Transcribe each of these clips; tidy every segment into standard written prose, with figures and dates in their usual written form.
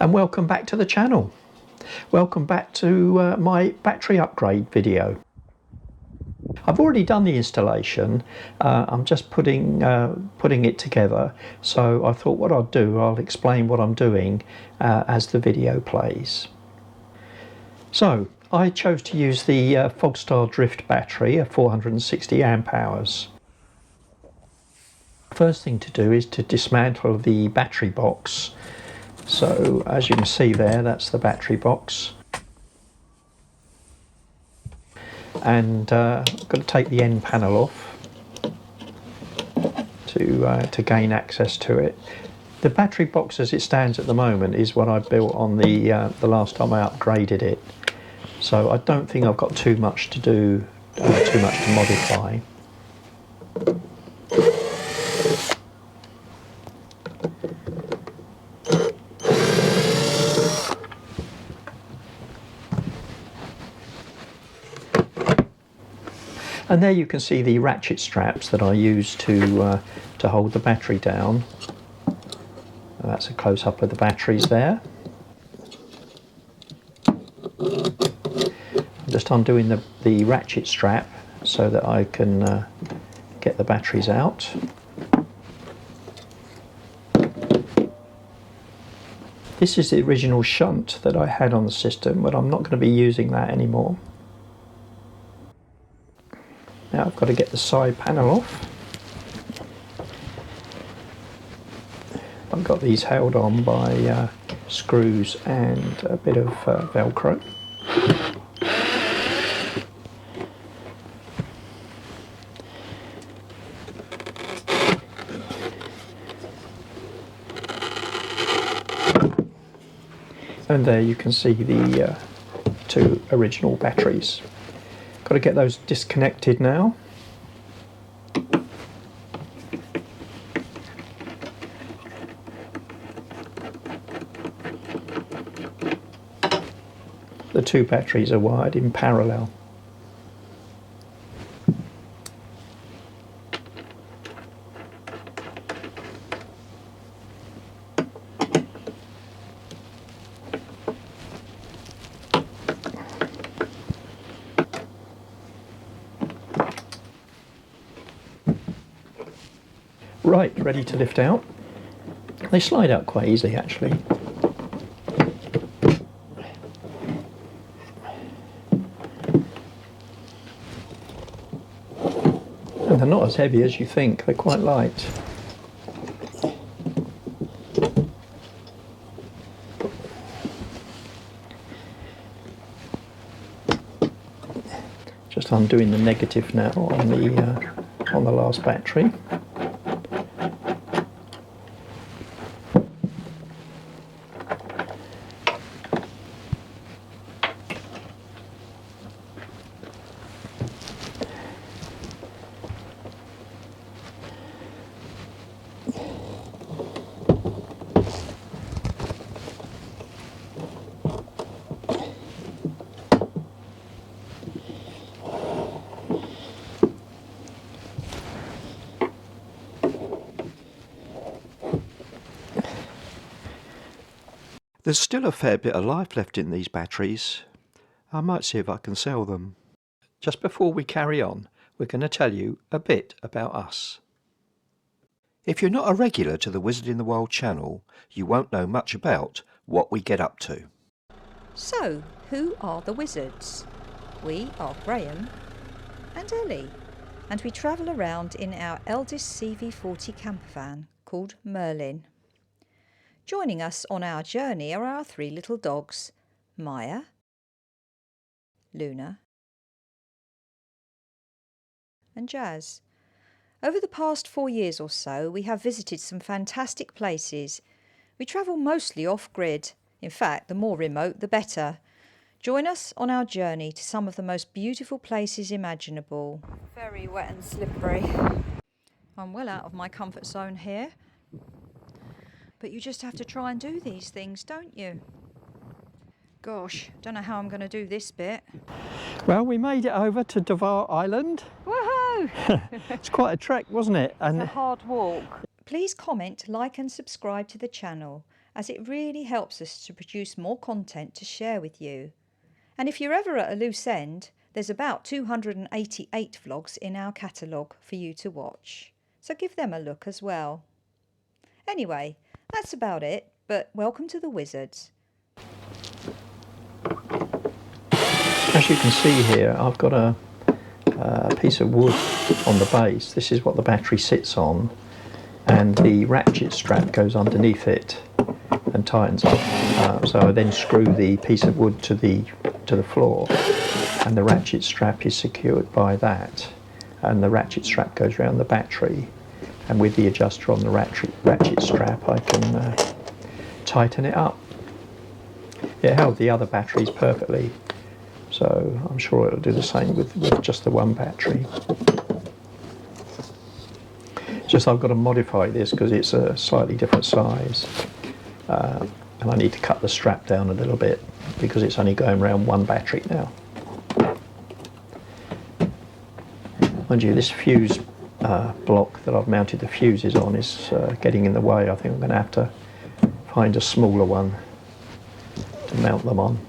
and welcome back to the channel. Welcome back to my battery upgrade video. I've already done the installation. I'm just putting it together, so I thought what I'll explain what I'm doing as the video plays. So I chose to use the FOGSTAR Drift battery, a 460 amp hours. First thing to do is to dismantle the battery box. So as you can see there, that's the battery box. And I've got to take the end panel off to gain access to it. The battery box as it stands at the moment is what I built on the last time I upgraded it. So I don't think I've got too much to do, too much to modify. And there you can see the ratchet straps that I use to hold the battery down. And that's a close-up of the batteries there. I'm just undoing the ratchet strap so that I can get the batteries out. This is the original shunt that I had on the system, but I'm not going to be using that anymore. Now I've got to get the side panel off. I've got these held on by screws and a bit of Velcro. And there you can see the two original batteries. Got to get those disconnected now. The two batteries are wired in parallel. Right, ready to lift out. They slide out quite easily actually. And they're not as heavy as you think, they're quite light. Just undoing the negative now on the last battery. There's still a fair bit of life left in these batteries. I might see if I can sell them. Just before we carry on, we're going to tell you a bit about us. If you're not a regular to the Wizard in the World channel, you won't know much about what we get up to. So, who are the Wizards? We are Graham and Ellie, and we travel around in our eldest CV40 campervan called Merlin. Joining us on our journey are our three little dogs, Maya, Luna and Jazz. Over the past 4 years or so, we have visited some fantastic places. We travel mostly off-grid. In fact, the more remote, the better. Join us on our journey to some of the most beautiful places imaginable. Very wet and slippery. I'm well out of my comfort zone here. But you just have to try and do these things, don't you? Gosh, don't know how I'm going to do this bit. Well, we made it over to Devar Island. Woohoo! It's quite a trek, wasn't it? It's a hard walk. Please comment, like and subscribe to the channel as it really helps us to produce more content to share with you. And if you're ever at a loose end, there's about 288 vlogs in our catalogue for you to watch, so give them a look as well. Anyway, that's about it, but welcome to the Wizards. As you can see here, I've got a piece of wood on the base. This is what the battery sits on, and the ratchet strap goes underneath it and tightens up. So I then screw the piece of wood to the floor, and the ratchet strap is secured by that, and the ratchet strap goes around the battery, and with the adjuster on the ratchet strap I can tighten it up. It held the other batteries perfectly, so I'm sure it'll do the same with just the one battery. Just I've got to modify this because it's a slightly different size, and I need to cut the strap down a little bit because it's only going around one battery now. Mind you, this fuse block that I've mounted the fuses on is getting in the way. I think I'm going to have to find a smaller one to mount them on.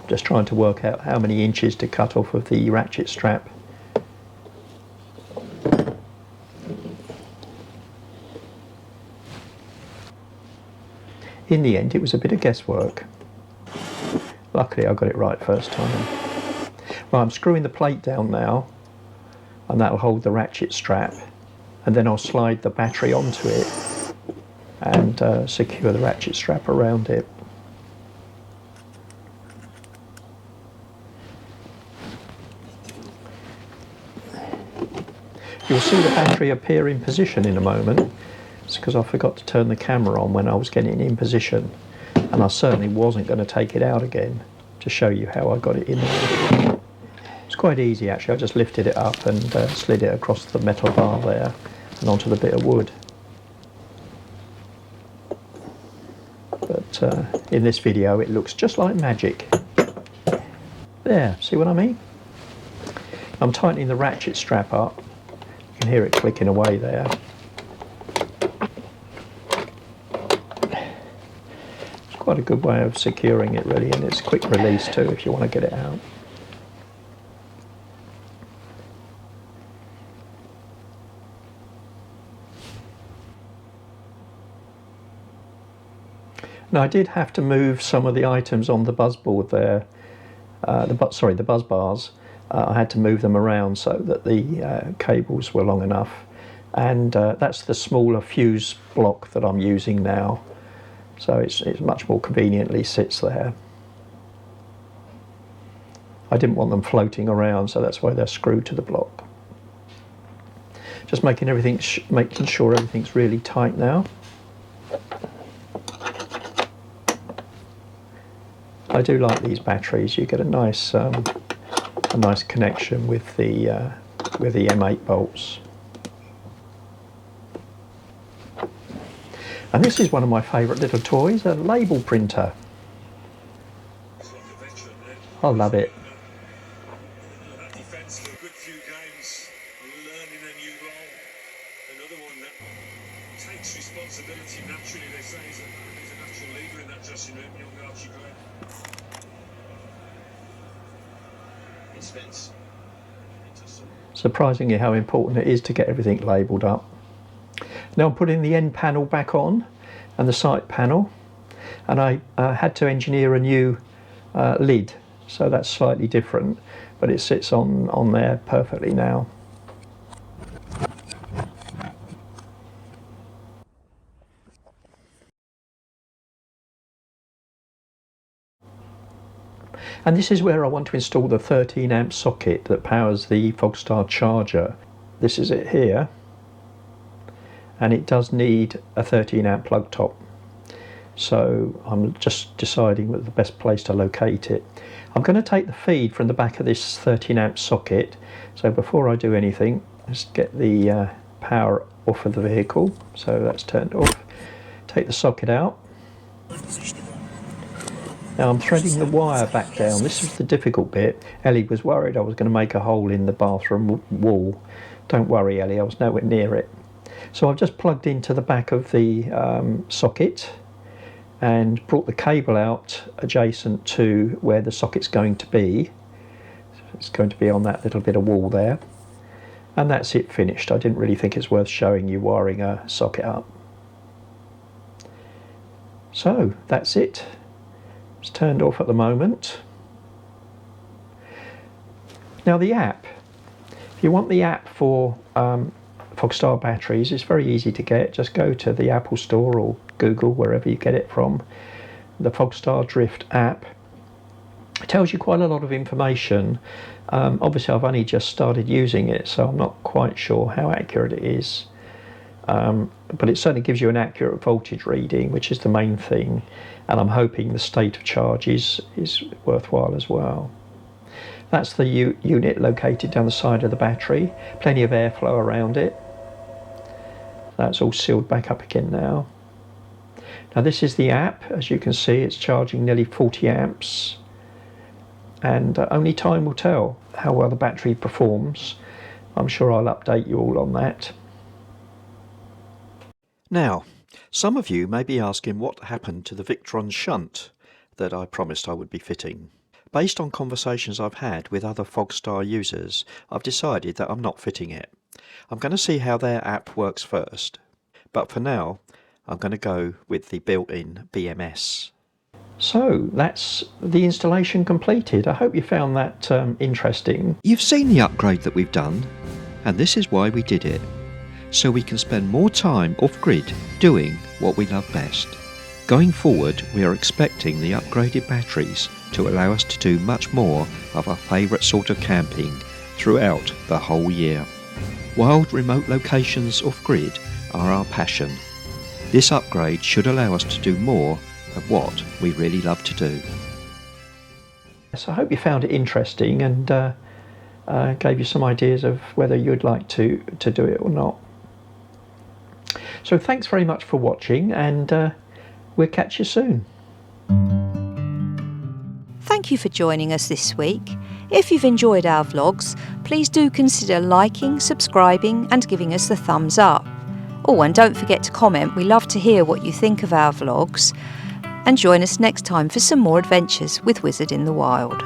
Just trying to work out how many inches to cut off of the ratchet strap. In the end, it was a bit of guesswork. Luckily I got it right first time. Well, I'm screwing the plate down now, and that'll hold the ratchet strap, and then I'll slide the battery onto it and secure the ratchet strap around it. You'll see the battery appear in position in a moment. It's because I forgot to turn the camera on when I was getting in position, and I certainly wasn't going to take it out again to show you how I got it in there. It's quite easy actually. I just lifted it up and slid it across the metal bar there and onto the bit of wood. But in this video it looks just like magic. There, see what I mean? I'm tightening the ratchet strap up. You can hear it clicking away there. It's quite a good way of securing it really, and it's quick release too if you want to get it out. Now I did have to move some of the items on the buzz board there, the buzz bars. I had to move them around so that the cables were long enough, and that's the smaller fuse block that I'm using now, so it's much more conveniently sits there. I didn't want them floating around, so that's why they're screwed to the block. Just making sure everything's really tight now. I do like these batteries. You get a nice connection with the M8 bolts. And this is one of my favourite little toys, a label printer. I love it. Surprisingly how important it is to get everything labelled up. Now I'm putting the end panel back on and the side panel, and I had to engineer a new lid, so that's slightly different, but it sits on there perfectly now. And this is where I want to install the 13 amp socket that powers the FOGSTAR charger. This is it here, and it does need a 13 amp plug top. So I'm just deciding the best place to locate it. I'm going to take the feed from the back of this 13 amp socket. So before I do anything, let's get the power off of the vehicle. So that's turned off. Take the socket out. Now I'm threading the wire back down. This was the difficult bit. Ellie was worried I was going to make a hole in the bathroom wall. Don't worry, Ellie, I was nowhere near it. So I've just plugged into the back of the socket and brought the cable out adjacent to where the socket's going to be. It's going to be on that little bit of wall there. And that's it, finished. I didn't really think it's worth showing you wiring a socket up. So that's it. It's turned off at the moment. Now the app. If you want the app for FOGSTAR batteries, it's very easy to get. Just go to the Apple Store or Google, wherever you get it from. The FOGSTAR Drift app. It tells you quite a lot of information. Obviously I've only just started using it, so I'm not quite sure how accurate it is. But it certainly gives you an accurate voltage reading, which is the main thing, and I'm hoping the state of charge is worthwhile as well. That's the unit located down the side of the battery, plenty of airflow around it. That's all sealed back up again now. Now this is the app. As you can see, it's charging nearly 40 amps, and only time will tell how well the battery performs. I'm sure I'll update you all on that. Now, some of you may be asking what happened to the Victron shunt that I promised I would be fitting. Based on conversations I've had with other FOGSTAR users, I've decided that I'm not fitting it. I'm going to see how their app works first, but for now I'm going to go with the built-in BMS. So that's the installation completed. I hope you found that interesting. You've seen the upgrade that we've done, and this is why we did it. So we can spend more time off-grid doing what we love best. Going forward, we are expecting the upgraded batteries to allow us to do much more of our favourite sort of camping throughout the whole year. Wild remote locations off-grid are our passion. This upgrade should allow us to do more of what we really love to do. So I hope you found it interesting and gave you some ideas of whether you'd like to do it or not. So thanks very much for watching, and we'll catch you soon. Thank you for joining us this week. If you've enjoyed our vlogs, please do consider liking, subscribing and giving us the thumbs up. Oh, and don't forget to comment. We love to hear what you think of our vlogs. And join us next time for some more adventures with Wizard in the Wild.